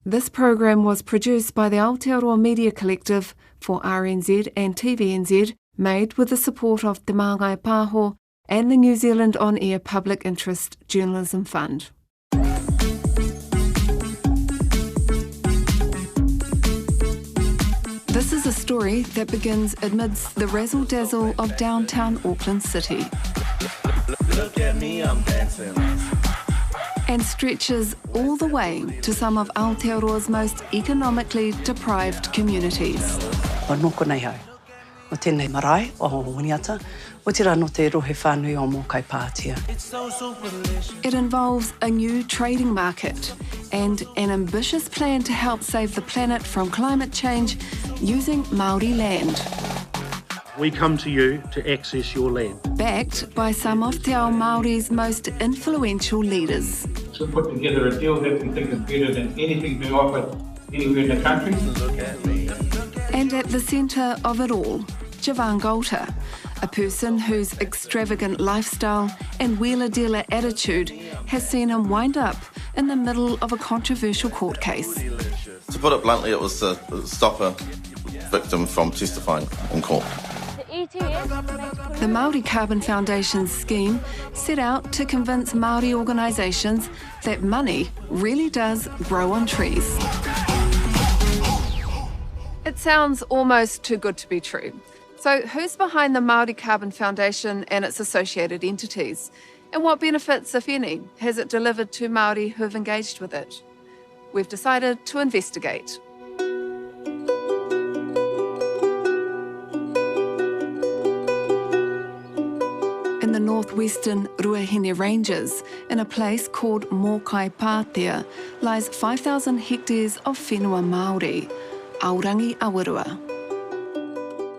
This program was produced by the Aotearoa Media Collective for RNZ and TVNZ, made with the support of Te Māngai Pāho and the New Zealand On Air Public Interest Journalism Fund. This is a story that begins amidst the razzle-dazzle of downtown Auckland City. Look at me, I'm dancing. And stretches all the way to some of Aotearoa's most economically deprived communities. Noko nei hau. O tēnei marae o Winiata, o te rano te rohe whānui o Māori Pāho. It involves a new trading market and an ambitious plan to help save the planet from climate change using Māori land. We come to you to access your land. Backed by some of Te Ao Māori's most influential leaders. To put together a deal that we think is better than anything being offered anywhere in the country. And at the centre of it all, Javan Gter, a person whose extravagant lifestyle and wheeler-dealer attitude has seen him wind up in the middle of a controversial court case. To put it bluntly, it was to stop a victim from testifying in court. The Māori Carbon Foundation's scheme set out to convince Māori organisations that money really does grow on trees. It sounds almost too good to be true. So who's behind the Māori Carbon Foundation and its associated entities? And what benefits, if any, has it delivered to Māori who've engaged with it? We've decided to investigate. In the northwestern Ruahine Ranges, in a place called Māori Pāho, lies 5,000 hectares of whenua Māori, Aorangi Awarua.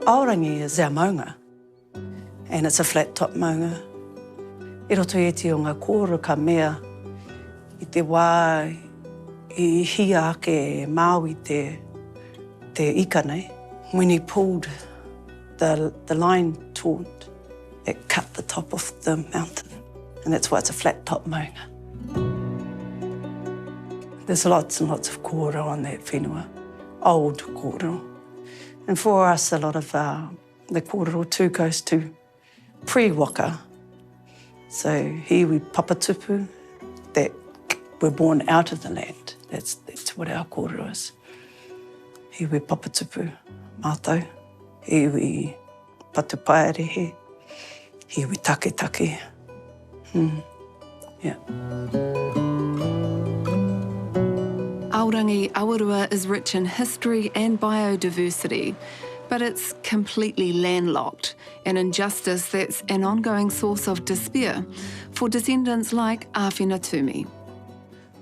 Aorangi is our maunga, and it's a flat-top maunga. I roto e te o ngā kōrero ka mea I te wā I hia ake Māui te ika nei. When he pulled the line taut, it cut the top of the mountain, and that's why it's a flat-top maunga. There's lots and lots of kōrero on that whenua, old kōrero. And for us, a lot of the kōrero too goes to pre-waka. So here we papatupu, that we're born out of the land. That's what our kōrero is. Here we papatupu, mātou. Here we patupaerehe. Here we take. Yeah. Aorangi Awarua is rich in history and biodiversity, but it's completely landlocked, an injustice that's an ongoing source of despair for descendants like Āwhina Tumi.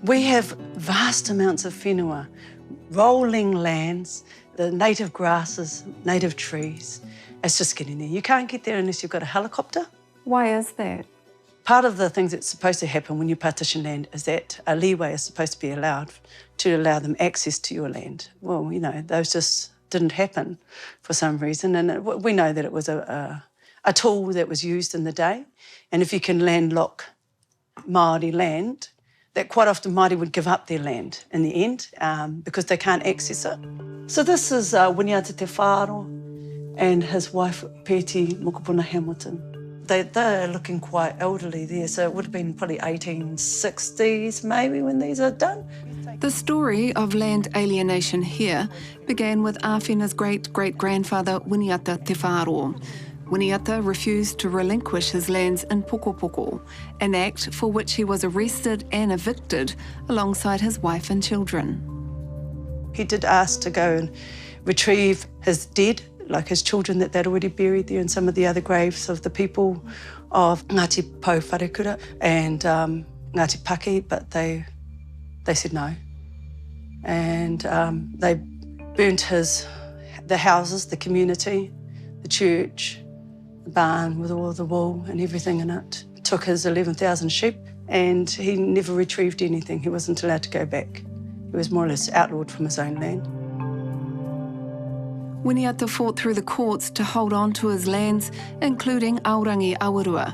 We have vast amounts of whenua, rolling lands, the native grasses, native trees. It's just getting there. You can't get there unless you've got a helicopter. Why is that? Part of the things that's supposed to happen when you partition land is that a leeway is supposed to be allowed to allow them access to your land. Well, you know, those just didn't happen for some reason. And we know that it was a tool that was used in the day. And if you can landlock Māori land, that quite often Māori would give up their land in the end because they can't access it. So this is Winiata Te Whāro and his wife, Pēti Mokopuna Hamilton. They're looking quite elderly there, so it would have been probably 1860s maybe when these are done. The story of land alienation here began with Āwhina's great-great-grandfather Winiata Te Whāro. Winiata refused to relinquish his lands in Pokopoko, an act for which he was arrested and evicted alongside his wife and children. He did ask to go and retrieve his dead, like his children that they'd already buried there, and some of the other graves of the people of Ngāti Pou Wharekura and Ngāti Paki, but they said no. And they burnt the houses, the community, the church, the barn with all the wool and everything in it. Took his 11,000 sheep, and he never retrieved anything. He wasn't allowed to go back. He was more or less outlawed from his own land. Winiata fought through the courts to hold on to his lands, including Aorangi Awarua.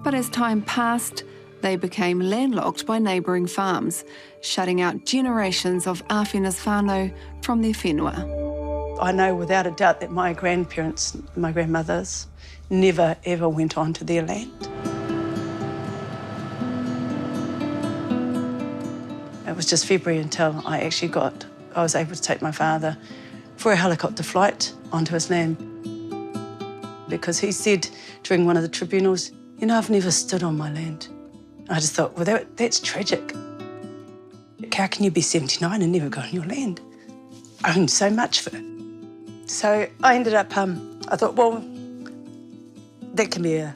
But as time passed, They became landlocked by neighbouring farms, shutting out generations of āwhina's whānau from their whenua. I know without a doubt that my grandparents, my grandmothers, never ever went onto their land. It was just February until I was able to take my father for a helicopter flight onto his land. Because he said during one of the tribunals, you know, I've never stood on my land. I just thought, well, that's tragic. How can you be 79 and never go on your land? I own so much of it. So I ended up, I thought, well, that can be a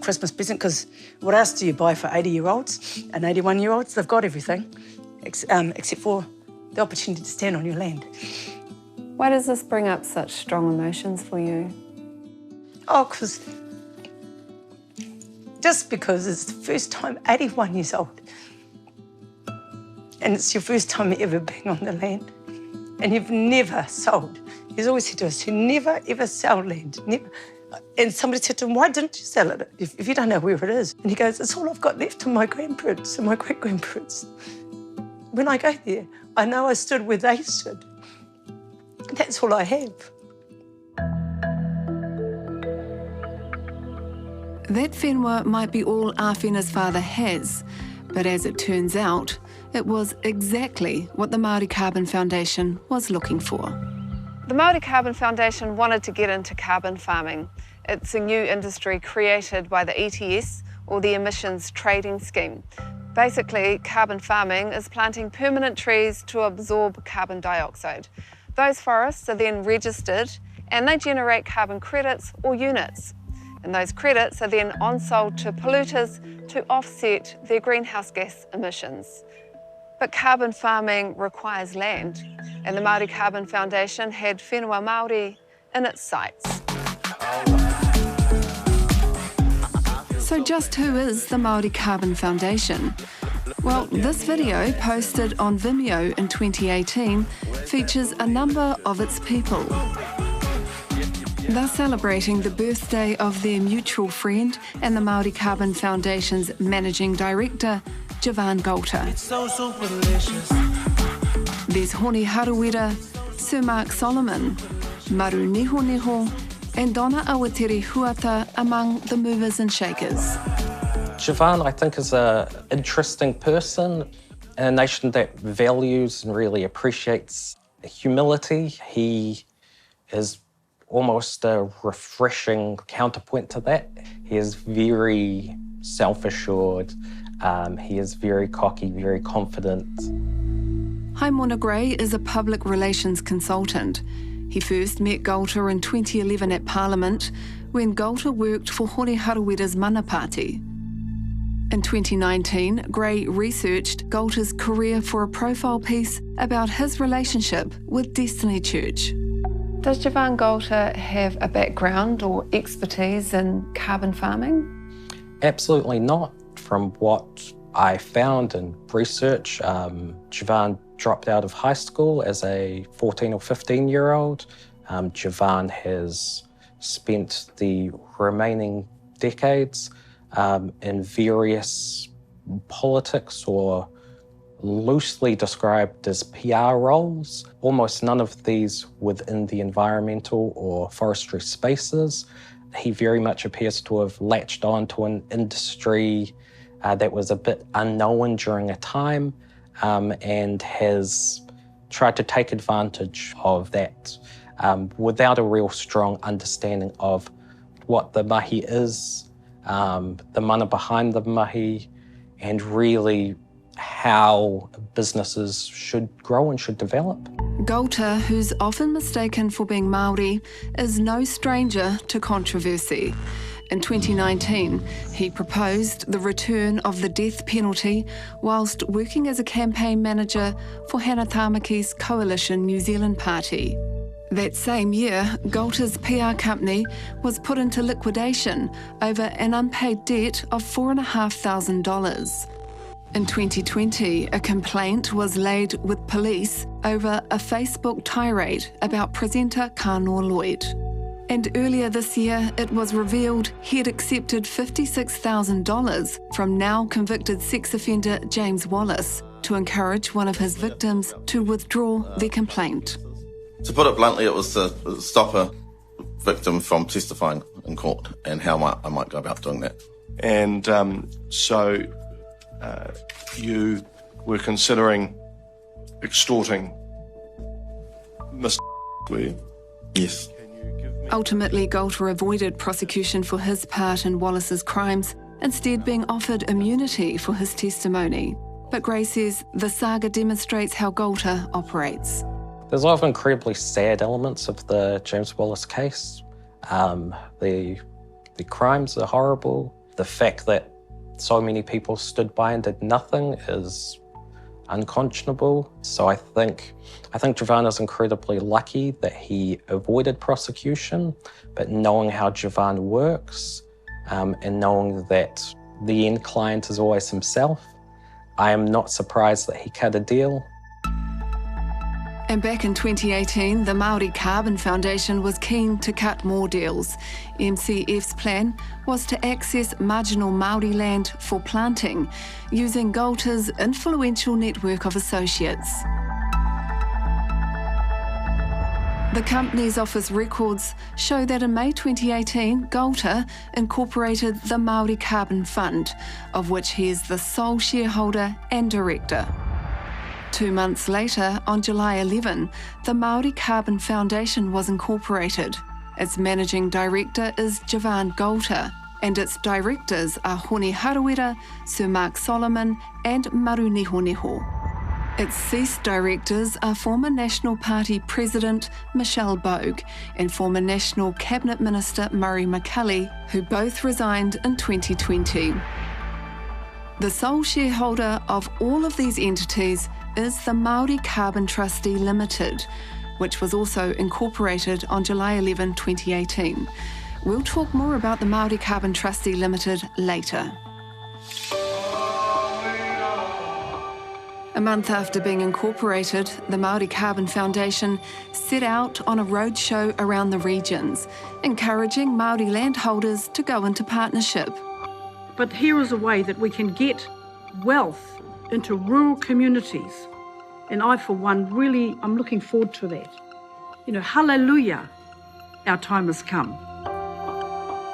Christmas present, because what else do you buy for 80-year-olds and 81-year-olds? They've got everything, except for the opportunity to stand on your land. Why does this bring up such strong emotions for you? Oh, just because it's the first time, 81 years old, and it's your first time ever being on the land, and you've never sold. He's always said to us, you never, ever sell land, never. And somebody said to him, why didn't you sell it if you don't know where it is? And he goes, it's all I've got left to my grandparents and my great-grandparents. When I go there, I know I stood where they stood. That's all I have. That whenua might be all āwhina's father has, but as it turns out, it was exactly what the Māori Carbon Foundation was looking for. The Māori Carbon Foundation wanted to get into carbon farming. It's a new industry created by the ETS, or the Emissions Trading Scheme. Basically, carbon farming is planting permanent trees to absorb carbon dioxide. Those forests are then registered and they generate carbon credits or units. And those credits are then on-sold to polluters to offset their greenhouse gas emissions. But carbon farming requires land, and the Māori Carbon Foundation had whenua Māori in its sights. So just who is the Māori Carbon Foundation? Well, this video, posted on Vimeo in 2018, features a number of its people. They're celebrating the birthday of their mutual friend and the Māori Carbon Foundation's Managing Director, Javan Gter. There's Honi Harawira, Sir Mark Solomon, Maru Niho Niho, and Donna Awatiri Huata among the movers and shakers. Javan, I think, is an interesting person in a nation that values and really appreciates humility. He is almost a refreshing counterpoint to that. He is very self-assured. He is very cocky, very confident. Haimona Gray is a public relations consultant. He first met Gter in 2011 at Parliament, when Gter worked for Honi Harawira's mana Pāti. In 2019, Gray researched Gter's career for a profile piece about his relationship with Destiny Church. Does Javan Gter have a background or expertise in carbon farming? Absolutely not. From what I found in research, Javan dropped out of high school as a 14 or 15-year-old. Javan has spent the remaining decades in various politics, or loosely described as PR roles. Almost none of these within the environmental or forestry spaces. He very much appears to have latched on to an industry that was a bit unknown during a time, and has tried to take advantage of that without a real strong understanding of what the mahi is, the mana behind the mahi, and really how businesses should grow and should develop. Gter, who's often mistaken for being Māori, is no stranger to controversy. In 2019, he proposed the return of the death penalty whilst working as a campaign manager for Hannah Tamaki's Coalition New Zealand Party. That same year, Gter's PR company was put into liquidation over an unpaid debt of $4,500. In 2020, a complaint was laid with police over a Facebook tirade about presenter Kanoa Lloyd. And earlier this year, it was revealed he'd accepted $56,000 from now convicted sex offender James Wallace to encourage one of his victims to withdraw their complaint. To put it bluntly, it was to stop a victim from testifying in court and how I might go about doing that. And so you were considering extorting Mr. were you? Yes. Ultimately, Gter avoided prosecution for his part in Wallace's crimes, instead being offered immunity for his testimony. But Gray says the saga demonstrates how Gter operates. There's a lot of incredibly sad elements of the James Wallace case. The crimes are horrible. The fact that so many people stood by and did nothing is unconscionable. So I think Javan is incredibly lucky that he avoided prosecution, but knowing how Javan works and knowing that the end client is always himself, I am not surprised that he cut a deal. And back in 2018, the Māori Carbon Foundation was keen to cut more deals. MCF's plan was to access marginal Māori land for planting, using Gter's influential network of associates. The company's office records show that in May 2018, Gter incorporated the Māori Carbon Fund, of which he is the sole shareholder and director. 2 months later, on July 11, the Māori Carbon Foundation was incorporated. Its managing director is Javan Gter, and its directors are Hone Harawira, Sir Mark Solomon, and Maru Niho Niho. Its ceased directors are former National Party President Michelle Bogue and former National Cabinet Minister Murray McCully, who both resigned in 2020. The sole shareholder of all of these entities is the Māori Carbon Trustee Limited, which was also incorporated on July 11, 2018. We'll talk more about the Māori Carbon Trustee Limited later. A month after being incorporated, the Māori Carbon Foundation set out on a roadshow around the regions, encouraging Māori landholders to go into partnership. But here is a way that we can get wealth into rural communities. And I, for one, really, I'm looking forward to that. Hallelujah, our time has come.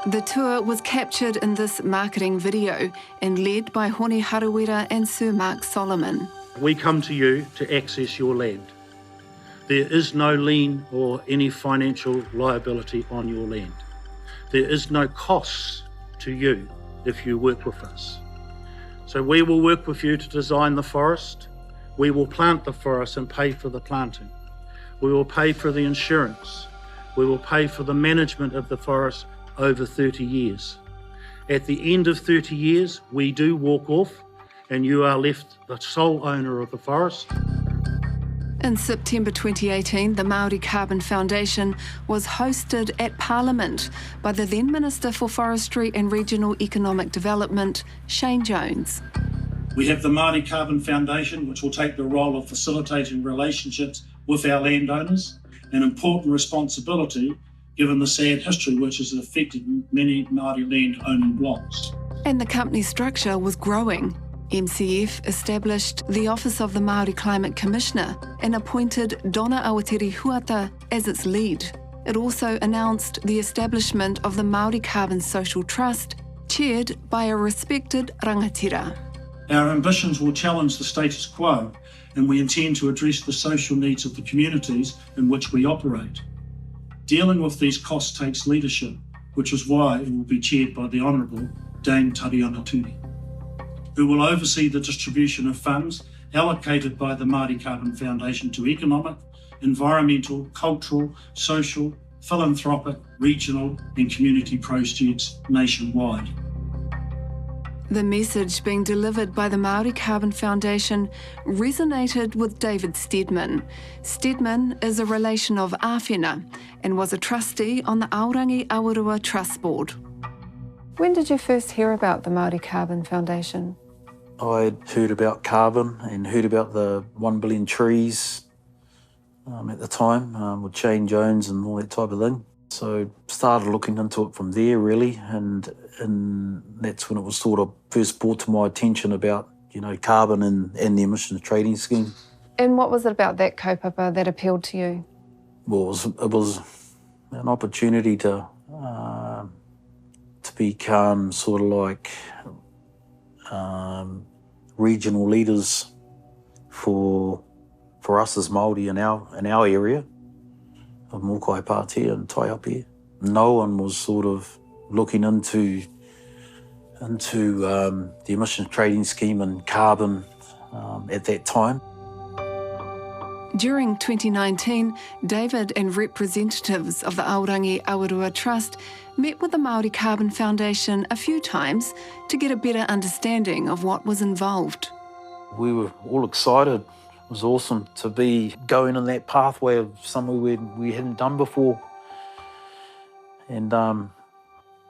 The tour was captured in this marketing video and led by Hone Harawira and Sir Mark Solomon. We come to you to access your land. There is no lien or any financial liability on your land. There is no costs to you if you work with us. So we will work with you to design the forest. We will plant the forest and pay for the planting. We will pay for the insurance. We will pay for the management of the forest over 30 years. At the end of 30 years, we do walk off and you are left the sole owner of the forest. In September 2018, the Māori Carbon Foundation was hosted at Parliament by the then Minister for Forestry and Regional Economic Development, Shane Jones. We have the Māori Carbon Foundation, which will take the role of facilitating relationships with our landowners, an important responsibility given the sad history which has affected many Māori land owning blocks. And the company structure was growing. MCF established the Office of the Māori Climate Commissioner and appointed Donna Aotearoa as its lead. It also announced the establishment of the Māori Carbon Social Trust, chaired by a respected rangatira. Our ambitions will challenge the status quo, and we intend to address the social needs of the communities in which we operate. Dealing with these costs takes leadership, which is why it will be chaired by the Honourable Dame Tariana Tuni, who will oversee the distribution of funds allocated by the Māori Carbon Foundation to economic, environmental, cultural, social, philanthropic, regional and community projects nationwide. The message being delivered by the Māori Carbon Foundation resonated with David Steadman. Steadman is a relation of Āwhina and was a trustee on the Aorangi Awarua Trust Board. When did you first hear about the Māori Carbon Foundation? I'd heard about carbon and heard about the 1 billion trees at the time with Shane Jones and all that type of thing. So started looking into it from there, really, and that's when it was sort of first brought to my attention about, you know, carbon and the emissions trading scheme. And what was it about that kaupapa that appealed to you? Well, it was an opportunity to become sort of like regional leaders for us as Māori in our area of Mokai Pātea and Taiape. No one was sort of looking into the emissions trading scheme and carbon at that time. During 2019, David and representatives of the Aorangi Awarua Trust met with the Māori Carbon Foundation a few times to get a better understanding of what was involved. We were all excited. It was awesome to be going in that pathway of somewhere we hadn't done before. And I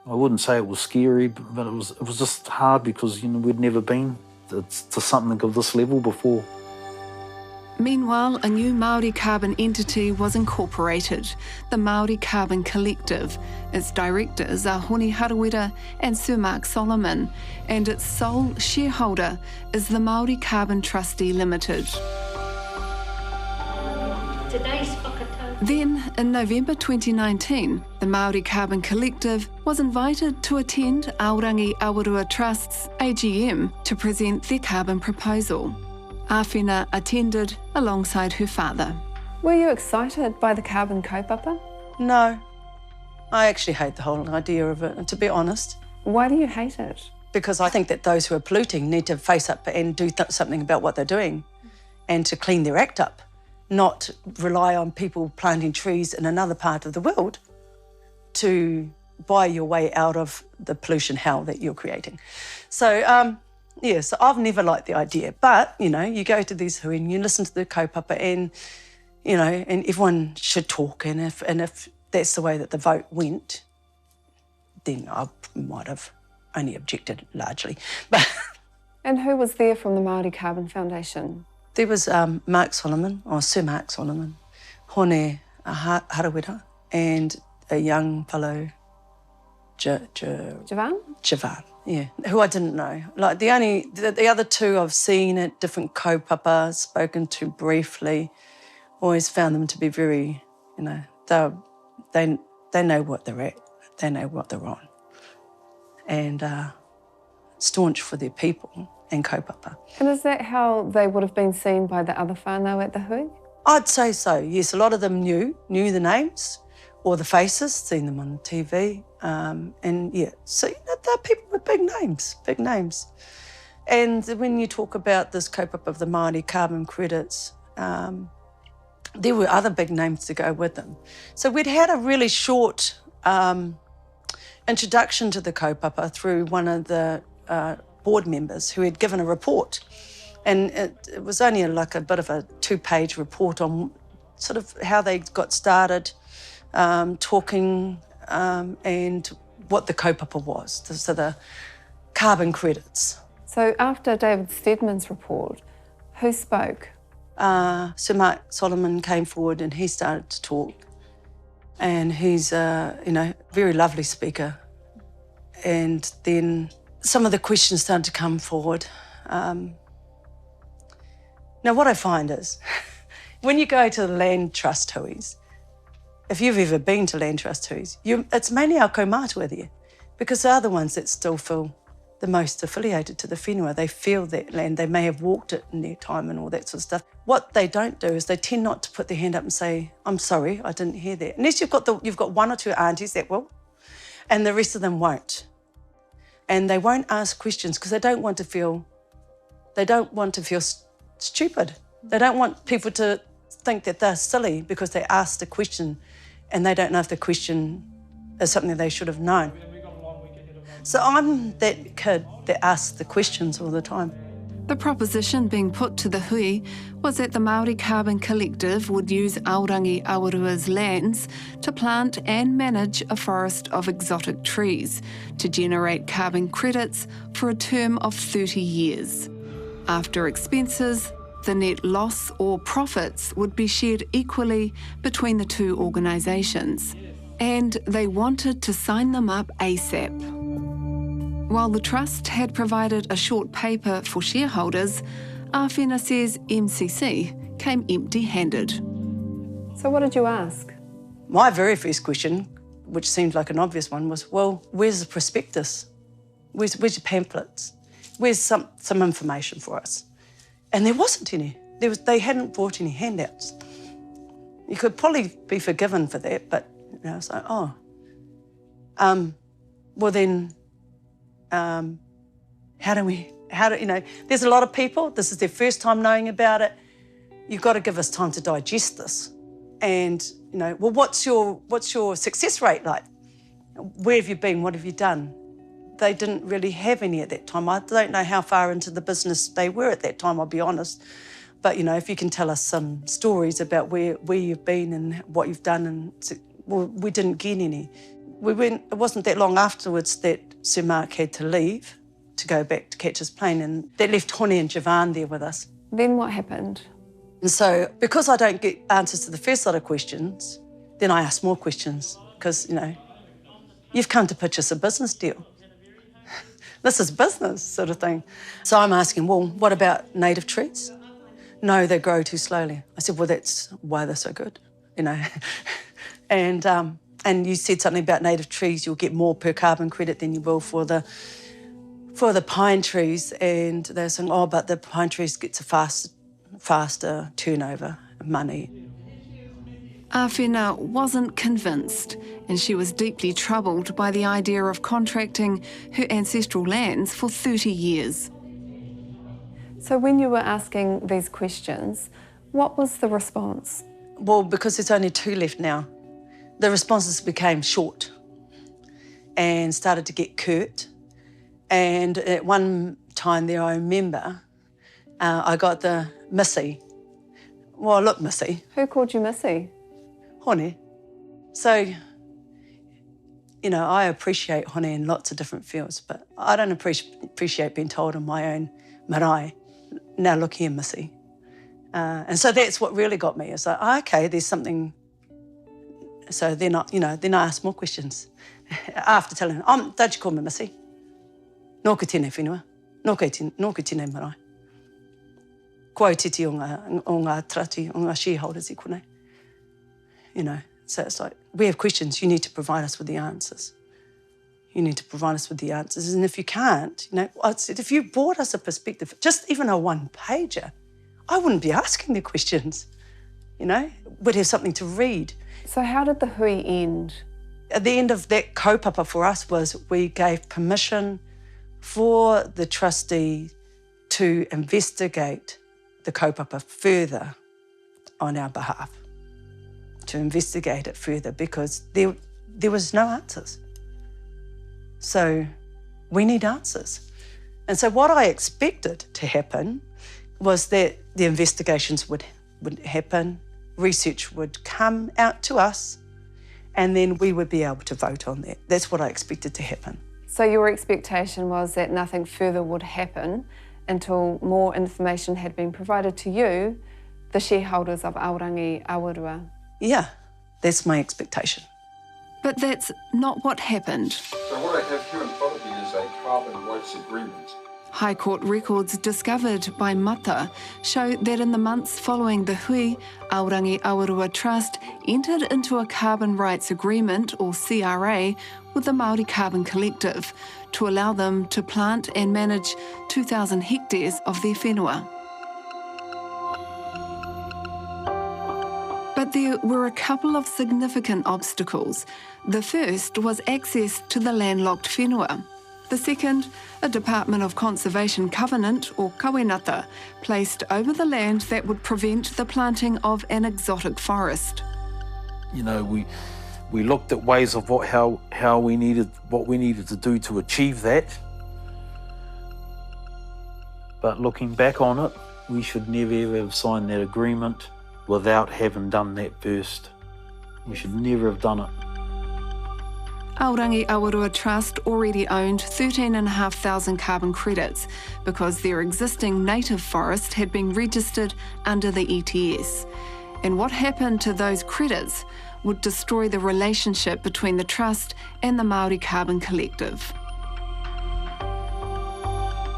wouldn't say it was scary, but it was just hard because, you know, we'd never been to something of this level before. Meanwhile, a new Māori carbon entity was incorporated, the Māori Carbon Collective. Its directors are Honi Harawira and Sir Mark Solomon, and its sole shareholder is the Māori Carbon Trustee Limited. Then, in November 2019, the Māori Carbon Collective was invited to attend Aorangi Awarua Trust's AGM to present their carbon proposal. Āwhina attended alongside her father. Were you excited by the carbon kaupapa? No. I actually hate the whole idea of it, and to be honest. Why do you hate it? Because I think that those who are polluting need to face up and do something about what they're doing and to clean their act up, not rely on people planting trees in another part of the world to buy your way out of the pollution hell that you're creating. So, so I've never liked the idea, but, you know, you go to these hui and you listen to the kaupapa and, you know, and everyone should talk, and if that's the way that the vote went, then I might have only objected largely. And who was there from the Māori Carbon Foundation? There was Mark Solomon, or Sir Mark Solomon, Hone Harawira, and a young fellow, Javan? Javan, yeah, who I didn't know. Like the other two I've seen at different kaupapa, spoken to briefly, always found them to be very, you know, they know what they're at, they know what they're on, and staunch for their people and kaupapa. And is that how they would have been seen by the other whānau at the hui? I'd say so, yes. A lot of them knew the names or the faces, seen them on TV. And yeah, so you know, they're people with big names. And when you talk about this kaupapa of the Māori carbon credits, there were other big names to go with them. So we'd had a really short introduction to the kaupapa through one of the board members who had given a report. And it was only like a bit of a 2-page report on sort of how they got started, talking and what the kaupapa was, so the carbon credits. So after David Steadman's report, who spoke? Sir Mark Solomon came forward and he started to talk. And he's a, you know, very lovely speaker. And then some of the questions started to come forward. Now, what I find is, when you go to the land trust huis, if you've ever been to land trust huis, it's mainly our kaumātua there, because they're the ones that still feel the most affiliated to the whenua. They feel that land. They may have walked it in their time and all that sort of stuff. What they don't do is they tend not to put their hand up and say, "I'm sorry, I didn't hear that." Unless you've got one or two aunties that will, and the rest of them won't. And they won't ask questions because they don't want to feel stupid. They don't want people to think that they're silly because they asked a question and they don't know if the question is something they should have known. So I'm that kid that asks the questions all the time. The proposition being put to the hui was that the Māori Carbon Collective would use Aorangi Awarua's lands to plant and manage a forest of exotic trees to generate carbon credits for a term of 30 years. After expenses, the net loss or profits would be shared equally between the two organisations. and they wanted to sign them up ASAP. While the Trust had provided a short paper for shareholders, Āwhina says MCC came empty-handed. So what did you ask? My very first question, which seemed like an obvious one, was, well, where's the prospectus? Where's your pamphlets? Where's some information for us? And there wasn't any. They hadn't brought any handouts. You could probably be forgiven for that, but I was like, oh. Well then, how do there's a lot of people, this is their first time knowing about it. You've got to give us time to digest this. And, well, what's your success rate like? Where have you been? What have you done? They didn't really have any at that time. I don't know how far into the business they were at that time, I'll be honest. But, if you can tell us some stories about where you've been and what you've done, and well, we didn't get any. It wasn't that long afterwards that Sir Mark had to leave to go back to catch his plane, and that left Hone and Javan there with us. Then what happened? And so, because I don't get answers to the first lot of questions, then I ask more questions, because, you've come to pitch us a business deal. This is business, sort of thing. So I'm asking, well, what about native trees? No, they grow too slowly. I said, well, that's why they're so good, And you said something about native trees, you'll get more per carbon credit than you will for the pine trees. And they're saying, oh, but the pine trees gets a faster turnover of money. Āwhina wasn't convinced, and she was deeply troubled by the idea of contracting her ancestral lands for 30 years. So when you were asking these questions, what was the response? Well, because there's only 2 left now, the responses became short and started to get curt. And at one time there, I remember, I got the Missy. Well, look, Missy. Who called you Missy? Hone. So, I appreciate Hone in lots of different fields, but I don't appreciate being told in my own marae, now look here, Missy. And so that's what really got me. It's like, okay, there's something. So then I asked more questions. After telling them, don't you call me Missy? Nō ka tēnei whenua, nō ka tēnei marae. Kua titi o ngā trati, o ngā shareholders I konei. So it's like, we have questions, you need to provide us with the answers. You need to provide us with the answers. And if you can't, I said, if you brought us a perspective, just even a one-pager, I wouldn't be asking the questions, We'd have something to read. So how did the hui end? At the end of that kaupapa for us was we gave permission for the trustee to investigate the kaupapa further on our behalf, to investigate it further, because there was no answers. So we need answers. And so what I expected to happen was that the investigations would happen, research would come out to us, and then we would be able to vote on that. That's what I expected to happen. So your expectation was that nothing further would happen until more information had been provided to you, the shareholders of Aorangi Awarua? Yeah, that's my expectation. But that's not what happened. So what I have here in front of me is a carbon rights agreement. High Court records discovered by Mata show that in the months following the hui, Aorangi Awarua Trust entered into a carbon rights agreement, or CRA, with the Māori Carbon Collective to allow them to plant and manage 2,000 hectares of their whenua. But there were a couple of significant obstacles. The first was access to the landlocked whenua. The second, a Department of Conservation covenant, or kawenata, placed over the land that would prevent the planting of an exotic forest. We looked at ways of what we needed to do to achieve that. But looking back on it, we should never ever have signed that agreement without having done that first. We should never have done it. Aorangi Awarua Trust already owned 13,500 carbon credits because their existing native forest had been registered under the ETS. And what happened to those credits would destroy the relationship between the Trust and the Māori Carbon Collective.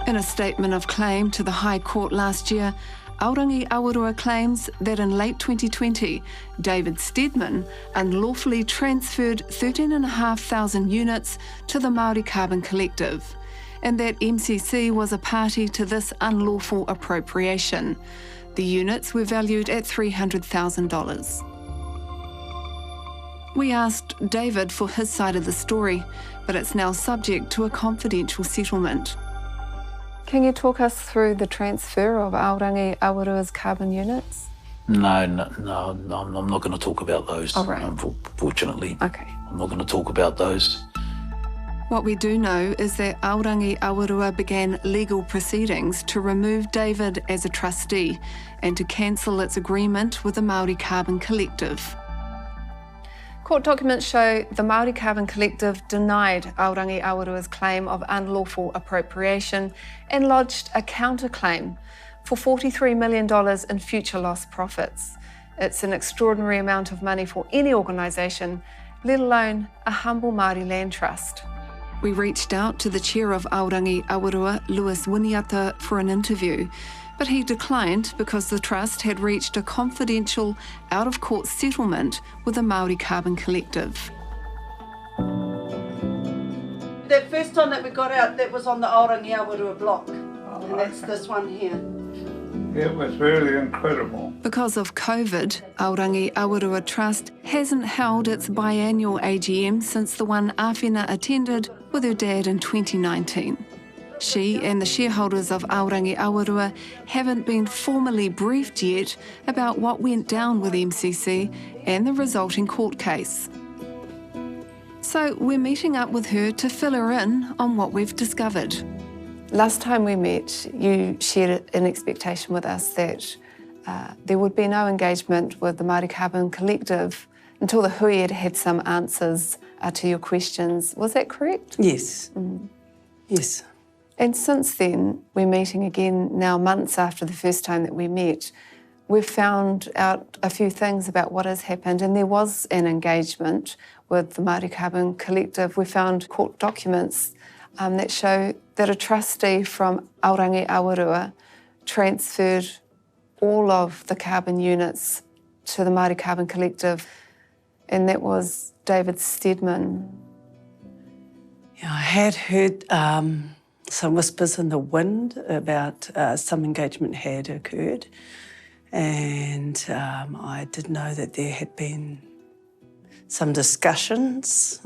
In a statement of claim to the High Court last year, Aorangi Awarua claims that in late 2020, David Stedman unlawfully transferred 13,500 units to the Māori Carbon Collective, and that MCC was a party to this unlawful appropriation. The units were valued at $300,000. We asked David for his side of the story, but it's now subject to a confidential settlement. Can you talk us through the transfer of Aorangi Awarua's carbon units? No, I'm not going to talk about those, unfortunately. Okay. I'm not going to talk about those. What we do know is that Aorangi Awarua began legal proceedings to remove David as a trustee and to cancel its agreement with the Māori Carbon Collective. Court documents show the Māori Carbon Collective denied Aorangi Awarua's claim of unlawful appropriation and lodged a counterclaim for $43 million in future lost profits. It's an extraordinary amount of money for any organisation, let alone a humble Māori land trust. We reached out to the chair of Aorangi Awarua, Lewis Winiata, for an interview, but he declined because the Trust had reached a confidential, out-of-court settlement with the Māori Carbon Collective. That first time that we got out, that was on the Aorangi Awarua block, and that's this one here. It was really incredible. Because of COVID, Aorangi Awarua Trust hasn't held its biannual AGM since the one Āwhina attended with her dad in 2019. She and the shareholders of Aorangi Awarua haven't been formally briefed yet about what went down with MCC and the resulting court case. So we're meeting up with her to fill her in on what we've discovered. Last time we met, you shared an expectation with us that there would be no engagement with the Māori Carbon Collective until the hui had some answers to your questions. Was that correct? Yes. Yes. And since then, we're meeting again now months after the first time that we met. We've found out a few things about what has happened, and there was an engagement with the Māori Carbon Collective. We found court documents that show that a trustee from Aorangi Awarua transferred all of the carbon units to the Māori Carbon Collective, and that was David Stedman. Yeah, I had heard some whispers in the wind about some engagement had occurred, and I did know that there had been some discussions.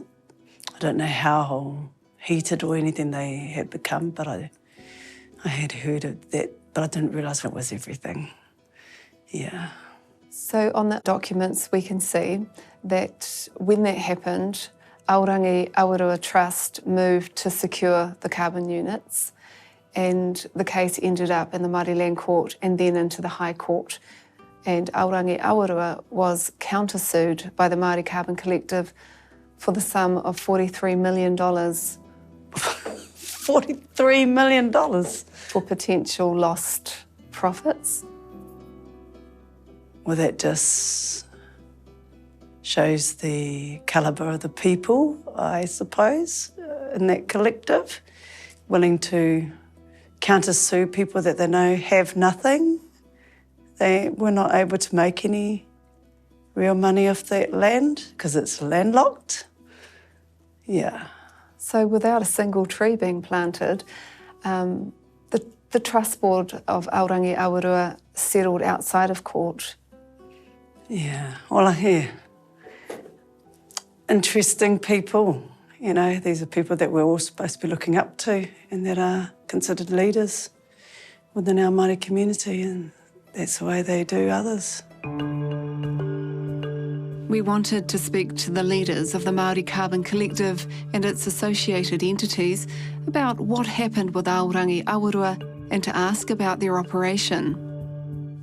I don't know how heated or anything they had become, but I had heard of that, but I didn't realise it was everything. Yeah. So on the documents we can see that when that happened, Aorangi Awarua Trust moved to secure the carbon units, and the case ended up in the Māori Land Court and then into the High Court. And Aorangi Awarua was countersued by the Māori Carbon Collective for the sum of $43 million. $43 million? For potential lost profits. Well, that just shows the calibre of the people, I suppose, in that collective, willing to countersue people that they know have nothing. They were not able to make any real money off that land because it's landlocked. Yeah. So without a single tree being planted, the Trust Board of Aorangi Awarua settled outside of court. Yeah, well, I hear interesting people. You know, these are people that we're all supposed to be looking up to and that are considered leaders within our Māori community, and that's the way they do others. We wanted to speak to the leaders of the Māori Carbon Collective and its associated entities about what happened with Aorangi Awarua and to ask about their operation.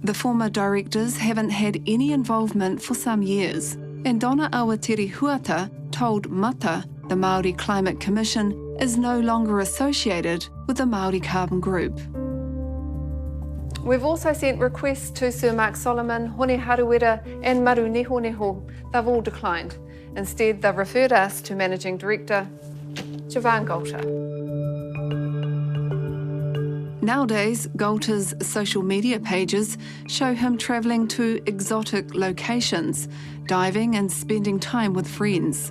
The former directors haven't had any involvement for some years, and Donna Awatiri Huata told Mata the Māori Climate Commission is no longer associated with the Māori Carbon Group. We've also sent requests to Sir Mark Solomon, Hone Haruera and Maru Neho Neho. They've all declined. Instead, they've referred us to Managing Director Javan Gter. Nowadays, Gter's social media pages show him travelling to exotic locations, diving and spending time with friends.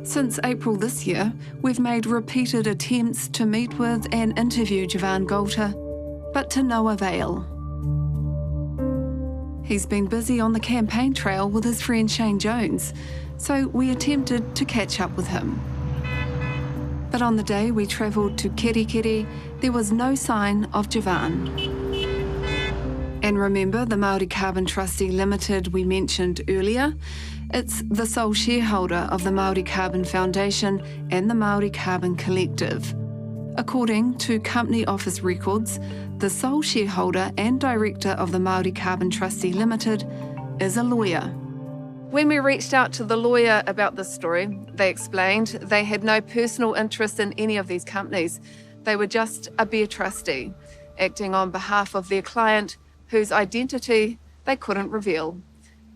Since April this year, we've made repeated attempts to meet with and interview Javan Gter, but to no avail. He's been busy on the campaign trail with his friend Shane Jones, so we attempted to catch up with him. But on the day we travelled to Kerikeri, there was no sign of Javan. And remember the Māori Carbon Trustee Limited we mentioned earlier? It's the sole shareholder of the Māori Carbon Foundation and the Māori Carbon Collective. According to Company Office records, the sole shareholder and director of the Māori Carbon Trustee Limited is a lawyer. When we reached out to the lawyer about this story, they explained they had no personal interest in any of these companies. They were just a bear trustee, acting on behalf of their client, whose identity they couldn't reveal.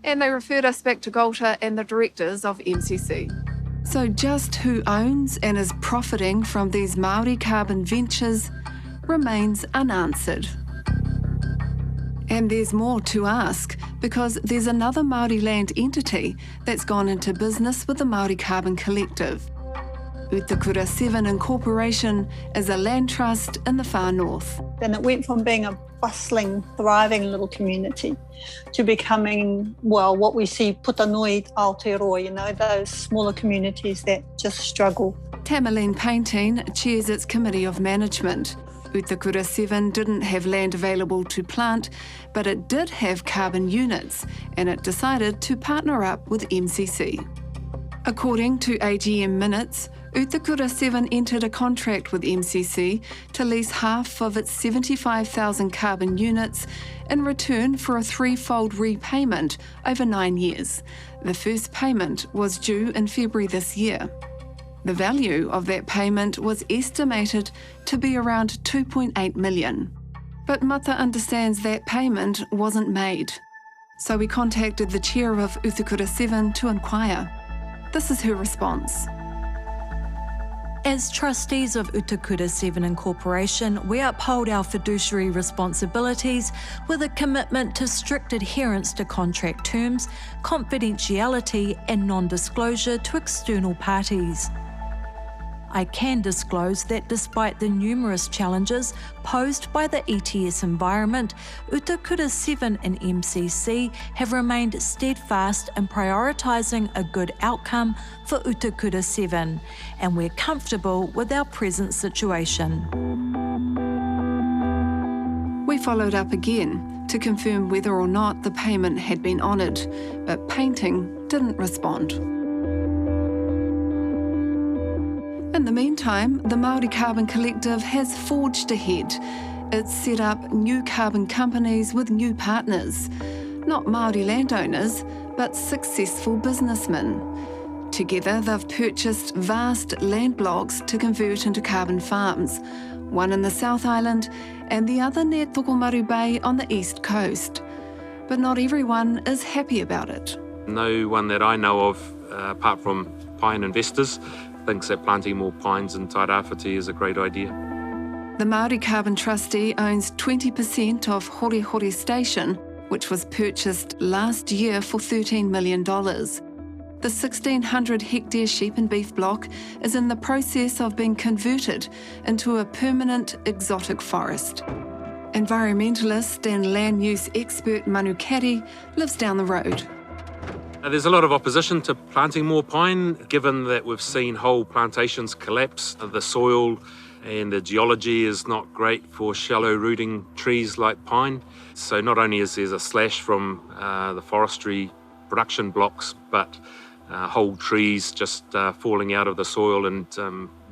And they referred us back to Gter and the directors of MCC. So just who owns and is profiting from these Māori carbon ventures remains unanswered. And there's more to ask, because there's another Māori land entity that's gone into business with the Māori Carbon Collective. Utakura 7 Incorporation is a land trust in the far north. And it went from being a bustling, thriving little community to becoming, well, what we see putanui Aotearoa, those smaller communities that just struggle. Tamaline Painting chairs its committee of management. Utakura 7 didn't have land available to plant, but it did have carbon units, and it decided to partner up with MCC. According to AGM minutes, Utakura 7 entered a contract with MCC to lease half of its 75,000 carbon units in return for a threefold repayment over 9 years. The first payment was due in February this year. The value of that payment was estimated to be around 2.8 million. But Mata understands that payment wasn't made. So we contacted the chair of Utakura 7 to inquire. This is her response. As trustees of Utakura 7 Incorporation, we uphold our fiduciary responsibilities with a commitment to strict adherence to contract terms, confidentiality and non-disclosure to external parties. I can disclose that despite the numerous challenges posed by the ETS environment, Utakura 7 and MCC have remained steadfast in prioritising a good outcome for Utakura 7, and we're comfortable with our present situation. We followed up again to confirm whether or not the payment had been honoured, but Painting didn't respond. In the meantime, the Māori Carbon Collective has forged ahead. It's set up new carbon companies with new partners. Not Māori landowners, but successful businessmen. Together, they've purchased vast land blocks to convert into carbon farms, one in the South Island and the other near Tokomaru Bay on the east coast. But not everyone is happy about it. No one that I know of, apart from pine investors, thinks that planting more pines in Tairāwhiti is a great idea. The Māori Carbon Trustee owns 20% of Hori Hori Station, which was purchased last year for $13 million. The 1,600 hectare sheep and beef block is in the process of being converted into a permanent exotic forest. Environmentalist and land use expert Manu Kari lives down the road. There's a lot of opposition to planting more pine, given that we've seen whole plantations collapse. The soil and the geology is not great for shallow rooting trees like pine. So not only is there a slash from the forestry production blocks, but whole trees just falling out of the soil and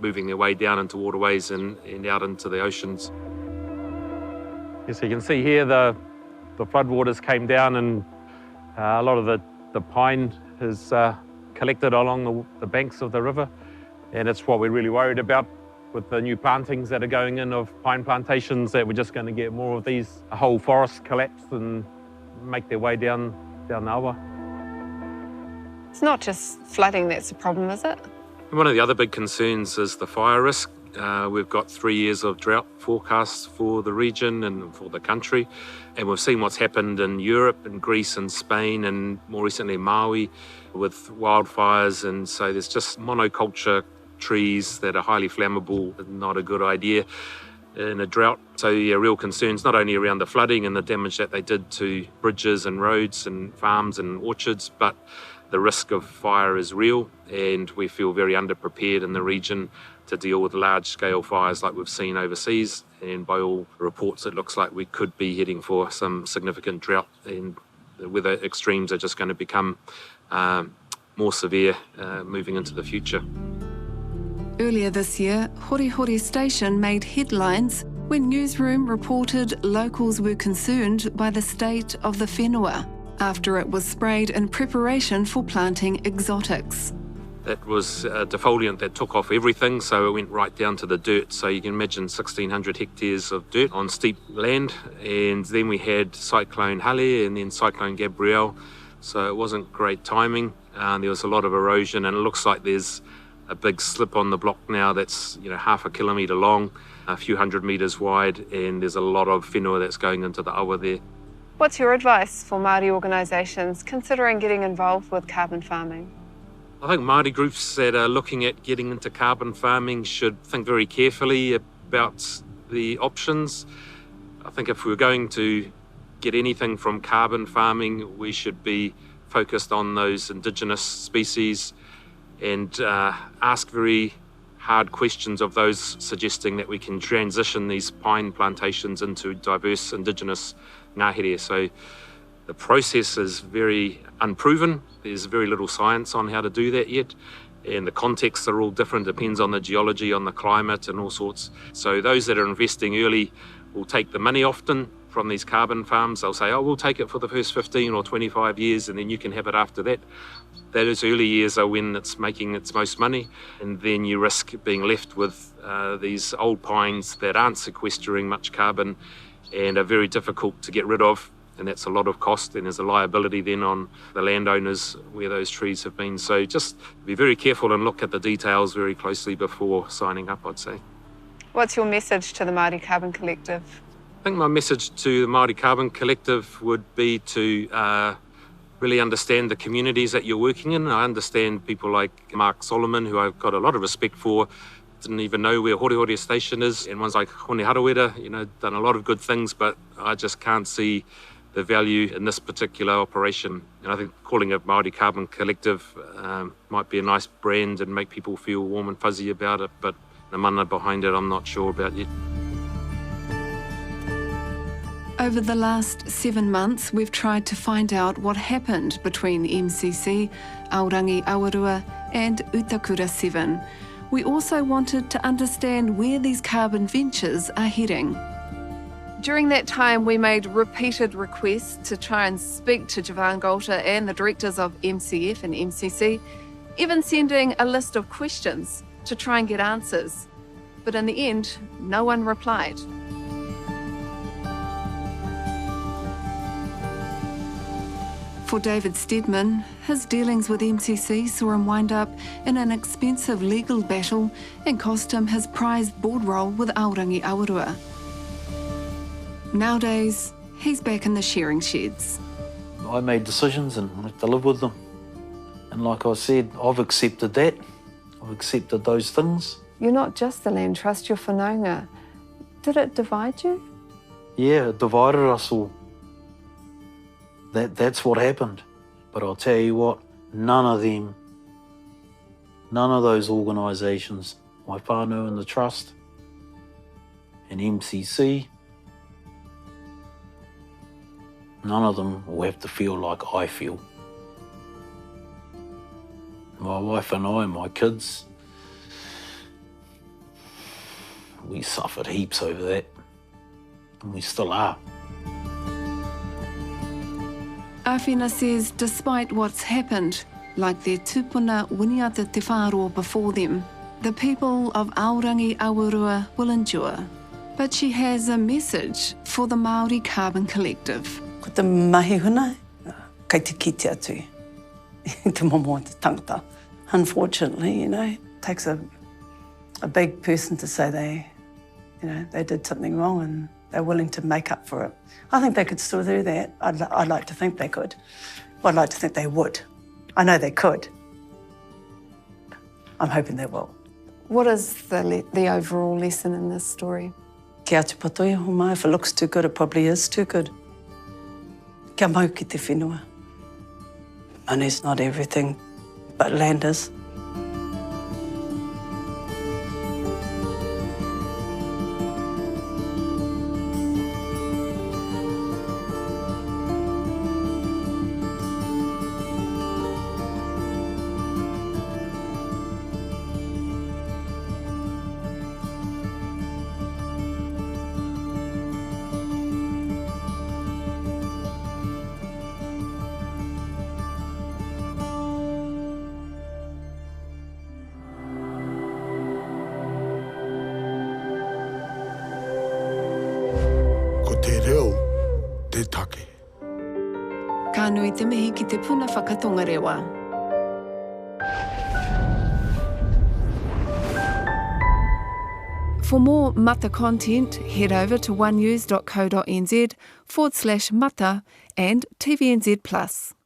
moving their way down into waterways and out into the oceans. Yes, you can see here the floodwaters came down and a lot of the pine is collected along the banks of the river, and it's what we're really worried about with the new plantings that are going in of pine plantations, that we're just going to get more of these whole forests collapse and make their way down the Awa. It's not just flooding that's the problem, is it? One of the other big concerns is the fire risk. We've got 3 years of drought forecasts for the region and for the country. And we've seen what's happened in Europe, in Greece and Spain, and more recently Maui with wildfires. And so there's just monoculture trees that are highly flammable, not a good idea in a drought. So yeah, real concerns not only around the flooding and the damage that they did to bridges and roads and farms and orchards, but the risk of fire is real, and we feel very underprepared in the region to deal with large-scale fires like we've seen overseas. And by all reports, it looks like we could be heading for some significant drought, and the weather extremes are just going to become more severe moving into the future. Earlier this year, Hori Hori Station made headlines when Newsroom reported locals were concerned by the state of the whenua after it was sprayed in preparation for planting exotics. It was a defoliant that took off everything, so it went right down to the dirt. So you can imagine 1,600 hectares of dirt on steep land. And then we had Cyclone Hale and then Cyclone Gabrielle. So it wasn't great timing. There was a lot of erosion, and it looks like there's a big slip on the block now that's half a kilometre long, a few hundred metres wide, and there's a lot of whenua that's going into the awa there. What's your advice for Māori organisations considering getting involved with carbon farming? I think Māori groups that are looking at getting into carbon farming should think very carefully about the options. I think if we're going to get anything from carbon farming, we should be focused on those indigenous species and ask very hard questions of those suggesting that we can transition these pine plantations into diverse indigenous ngahere. So the process is very unproven. There's very little science on how to do that yet. And the contexts are all different, depends on the geology, on the climate and all sorts. So those that are investing early will take the money often from these carbon farms. They'll say, oh, we'll take it for the first 15 or 25 years and then you can have it after that. Those early years are when it's making its most money, and then you risk being left with these old pines that aren't sequestering much carbon and are very difficult to get rid of. And that's a lot of cost, and there's a liability then on the landowners where those trees have been. So just be very careful and look at the details very closely before signing up, I'd say. What's your message to the Māori Carbon Collective? I think my message to the Māori Carbon Collective would be to really understand the communities that you're working in. I understand people like Mark Solomon, who I've got a lot of respect for, didn't even know where Hori Hori Station is, and ones like Hone Harawera, done a lot of good things, but I just can't see the value in this particular operation. And I think calling it Māori Carbon Collective might be a nice brand and make people feel warm and fuzzy about it, but the mana behind it I'm not sure about yet. Over the last 7 months, we've tried to find out what happened between MCC, Aorangi Awarua and Utakura 7. We also wanted to understand where these carbon ventures are heading. During that time, we made repeated requests to try and speak to Javan Gter and the directors of MCF and MCC, even sending a list of questions to try and get answers. But in the end, no one replied. For David Steadman, his dealings with MCC saw him wind up in an expensive legal battle and cost him his prized board role with Aorangi Awarua. Nowadays, he's back in the shearing sheds. I made decisions and I have to live with them. And like I said, I've accepted that. I've accepted those things. You're not just the land trust, you're whanaunga. Did it divide you? Yeah, it divided us all. That's what happened. But I'll tell you what, none of those organisations, my whānau in the trust and MCC, none of them will have to feel like I feel. My wife and I, my kids, we suffered heaps over that, and we still are. Awhina says despite what's happened, like their tupuna winiata te whāroa before them, The people of Aorangi Awarua will endure. But she has a message for the Māori Carbon Collective. Ko te mahi huna, kei te kite atu, te momo te tangata. Unfortunately, it takes a big person to say they did something wrong and they're willing to make up for it. I think they could still do that. I'd like to think they could. Well, I'd like to think they would. I know they could. I'm hoping they will. What is the overall lesson in this story? Kia atu patoia ho mai, if it looks too good, it probably is too good. Kia mau ki te whenua. Money's not everything, but land is. Ka nui te mihi ki te puna whakatonga rewa. For more Mata content, head over to onenews.co.nz/mata and TVNZ+.